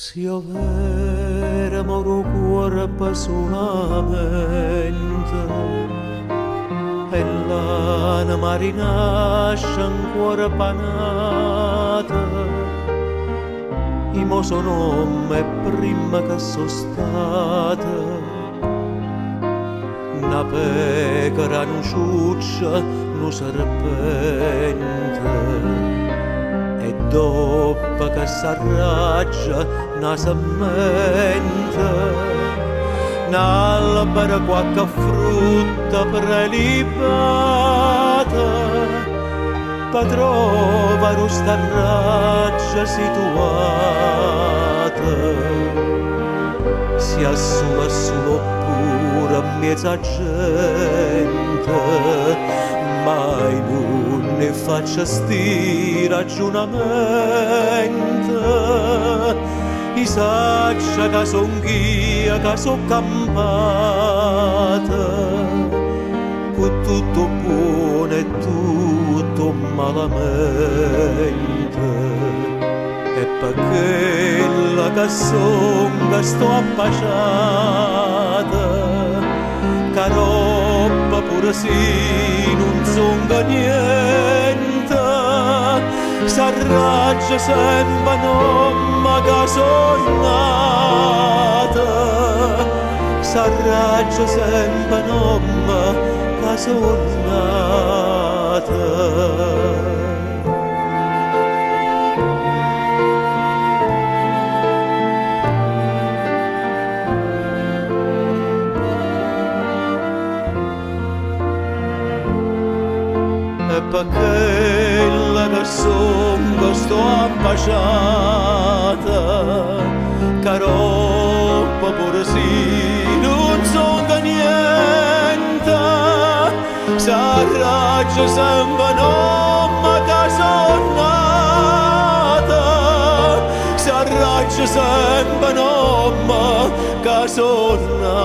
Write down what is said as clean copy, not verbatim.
Si io vera moro cuore solamente e l'ana marinascia ancora panata i mo sono me prima che sono stata una pecora, un ciuccia, un serpente e dopo che s'arraggia una semente n'albero qualche frutta prelibata per trovare questa raggia situata sia solo oppure a mezza gente mai non ne faccia sti ragionamenti i saccia che son ghia che son campata con tutto buono e tutto malamente e per quella che son che sto appasciata che roba pure sì non son che niente s'arraggia sempre nomma che son nata s'arraggia sempre nomma che son nata. Perché la songa sto appasciata che roba pure sì non son che niente s'arraggia sempre nomma che son nata s'arraggia sempre nomma che son nata.